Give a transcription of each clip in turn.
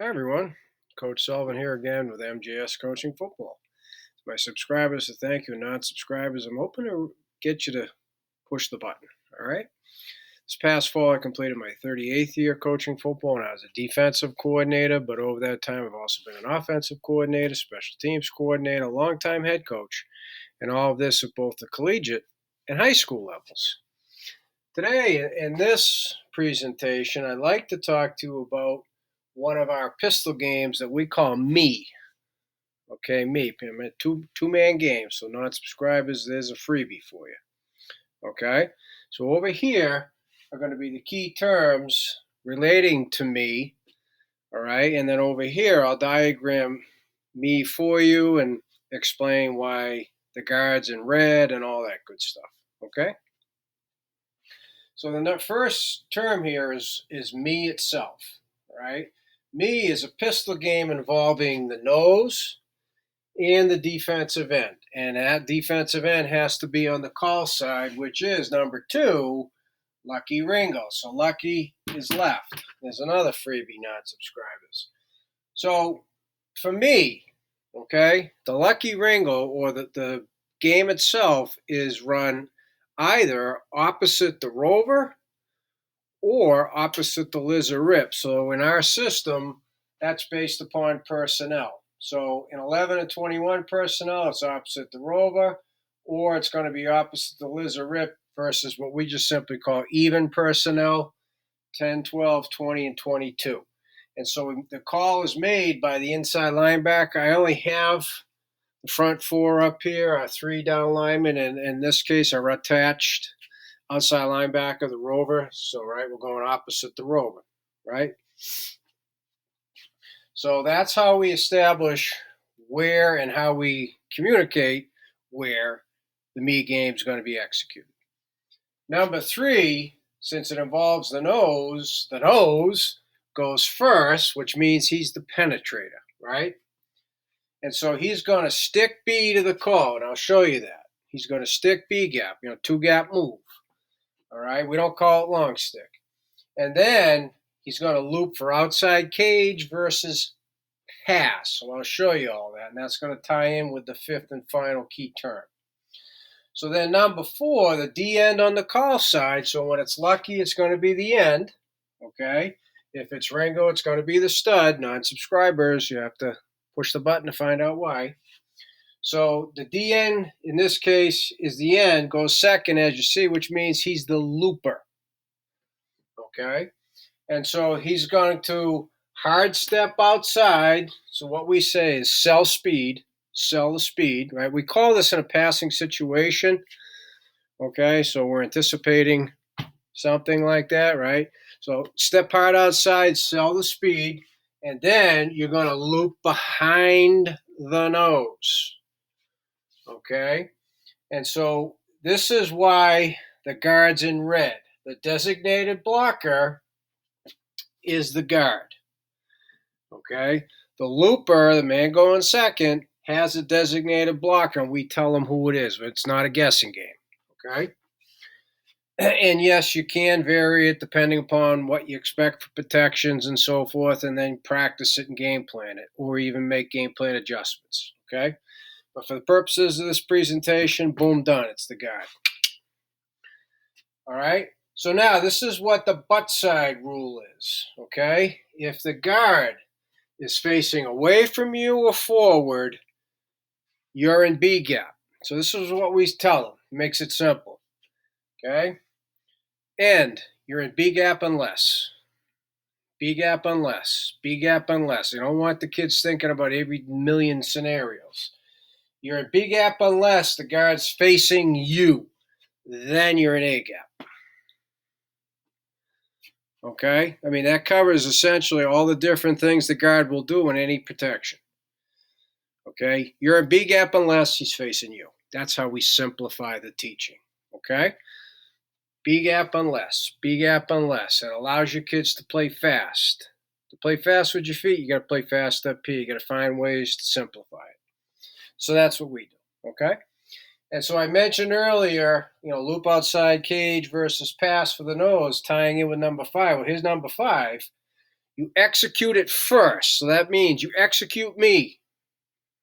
Hi everyone, Coach Sullivan here again with MJS Coaching Football. My subscribers, to thank you, non-subscribers, I'm hoping to get you to push the button. All right. This past fall, I completed my 38th year coaching football, and I was a defensive coordinator. But over that time, I've also been an offensive coordinator, special teams coordinator, longtime head coach, and all of this at both the collegiate and high school levels. Today, in this presentation, I'd like to talk to you about one of our pistol games that we call Me. Okay, Me. I'm a two-man game, so non-subscribers, there's a freebie for you. Okay, so over here are going to be the key terms relating to Me. All right, and then over here I'll diagram Me for you and explain why the guard's in red and all that good stuff. Okay. So the first term here is Me itself, right? Me is a pistol game involving the nose and the defensive end. And that defensive end has to be on the call side, which is number 2, Lucky Ringo. So Lucky is left. There's another freebie, non-subscribers. So for me, okay, the Lucky Ringo or the game itself is run either opposite the rover or opposite the lizard rip. So in our system, that's based upon personnel. So in 11 and 21 personnel, it's opposite the rover, or it's going to be opposite the lizard rip versus what we just simply call even personnel, 10, 12, 20, and 22. And so the call is made by the inside linebacker. I only have the front 4 up here, our 3 down linemen, and in this case are attached outside linebacker, the rover. So, right, we're going opposite the rover, right? So that's how we establish where and how we communicate where the Me game is going to be executed. Number 3, since it involves the nose goes first, which means he's the penetrator, right? And so he's going to stick B to the call, and I'll show you that. He's going to stick B gap, 2-gap move. All right, we don't call it long stick. And then he's going to loop for outside cage versus pass. So I'll show you all that, and that's going to tie in with the 5th and final key term. So then number 4, the D end on the call side. So when it's Lucky, it's going to be the end. Okay. If it's Ringo, it's going to be the stud. Non-subscribers, you have to push the button to find out why. So the DN in this case is the end, goes second, as you see, which means he's the looper. Okay. And so he's going to hard step outside. So what we say is sell the speed, right? We call this in a passing situation. Okay. So we're anticipating something like that, right? So step hard outside, sell the speed, and then you're going to loop behind the nose. Okay. And so this is why the guard's in red. The designated blocker is the guard. Okay. The looper, the man going second, has a designated blocker, and we tell him who it is. It's not a guessing game. Okay. And yes, you can vary it depending upon what you expect for protections and so forth, and then practice it and game plan it, or even make game plan adjustments. Okay. But for the purposes of this presentation, boom, done. It's the guard. All right. So now this is what the butt side rule is. Okay. If the guard is facing away from you or forward, you're in B gap. So this is what we tell them. It makes it simple. Okay. And you're in B gap unless. B gap unless. B gap unless. You don't want the kids thinking about every million scenarios. You're in B gap unless the guard's facing you. Then you're in A gap. Okay? I mean, that covers essentially all the different things the guard will do in any protection. Okay? You're in B gap unless he's facing you. That's how we simplify the teaching. Okay? B gap unless. B gap unless. It allows your kids to play fast. To play fast with your feet, you got to play fast up here. You got to find ways to simplify it. So that's what we do. Okay? And so I mentioned earlier, loop outside cage versus pass for the nose, tying in with number 5. Well, here's number 5. You execute it first. So that means you execute me,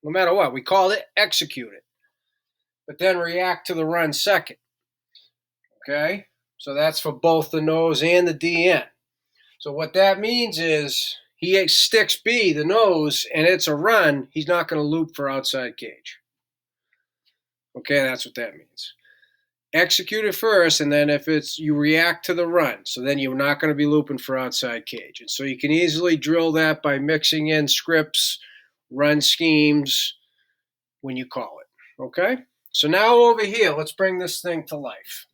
no matter what. We call it execute it. But then react to the run second. Okay? So that's for both the nose and the DN. So what that means is he sticks B, the nose, and it's a run. He's not going to loop for outside cage. Okay, that's what that means. Execute it first, and then if it's you react to the run, so then you're not going to be looping for outside cage. And so you can easily drill that by mixing in scripts, run schemes when you call it. Okay? So now over here, let's bring this thing to life.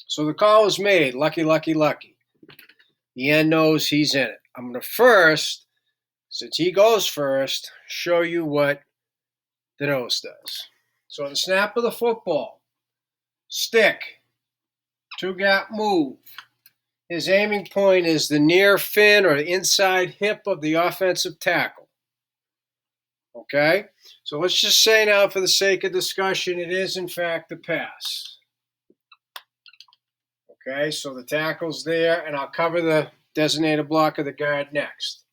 So the call is made. Lucky, lucky, lucky. The end knows he's in it. I'm going to first, since he goes first, show you what the nose does. So the snap of the football, stick, two-gap move. His aiming point is the near fin or inside hip of the offensive tackle. Okay? So let's just say now, for the sake of discussion, it is in fact the pass. Okay, so the tackle's there, and I'll cover the designated block of the guard next.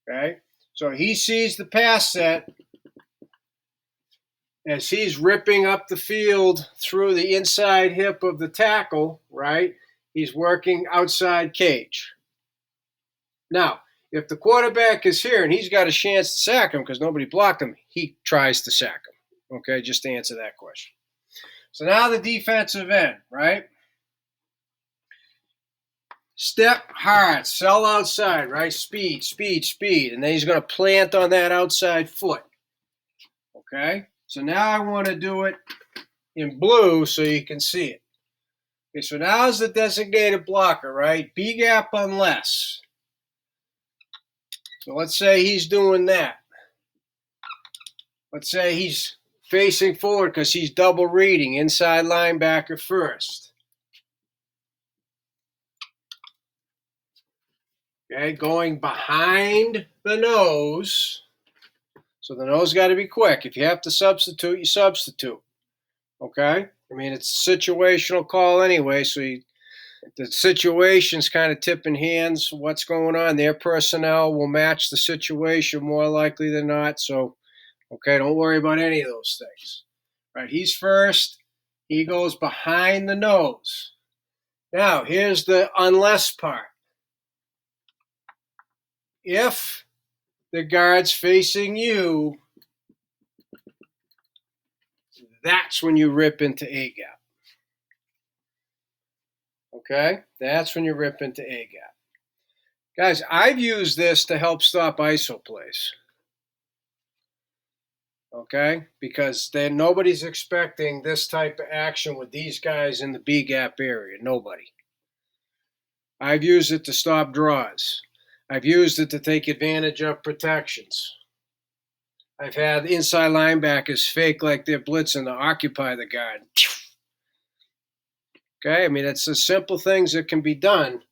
Okay, so he sees the pass set as he's ripping up the field through the inside hip of the tackle, right? He's working outside cage. Now, if the quarterback is here and he's got a chance to sack him because nobody blocked him, he tries to sack him. Okay, just to answer that question. So now the defensive end, right? Step hard, sell outside, right? Speed, speed, speed. And then he's going to plant on that outside foot. Okay? So now I want to do it in blue so you can see it. Okay, so now is the designated blocker, right? B gap unless. So let's say he's doing that. Let's say he's facing forward because he's double reading, inside linebacker first. Okay, going behind the nose. So the nose got to be quick. If you have to substitute, you substitute. Okay? I mean, it's a situational call anyway, so the situation's kind of tipping hands. What's going on? Their personnel will match the situation more likely than not. So, okay, don't worry about any of those things. Right, he's first. He goes behind the nose. Now, here's the unless part. If the guard's facing you, that's when you rip into A gap. Okay? That's when you rip into A gap. Guys, I've used this to help stop ISO plays. Okay? Because then nobody's expecting this type of action with these guys in the B gap area. Nobody. I've used it to stop draws. I've used it to take advantage of protections. I've had inside linebackers fake like they're blitzing to occupy the guard. Okay, I mean, it's the simple things that can be done,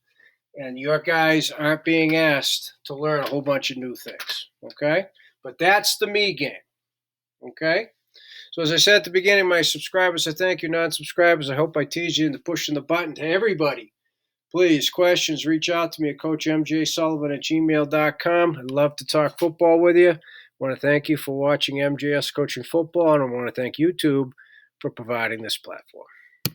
and your guys aren't being asked to learn a whole bunch of new things. Okay, but that's the me game. Okay, so as I said at the beginning, my subscribers, I thank you. Non-subscribers, I hope I teased you into pushing the button. To everybody, please, questions, reach out to me at coachmjsullivan@gmail.com. I'd love to talk football with you. I want to thank you for watching MJS Coaching Football, and I want to thank YouTube for providing this platform.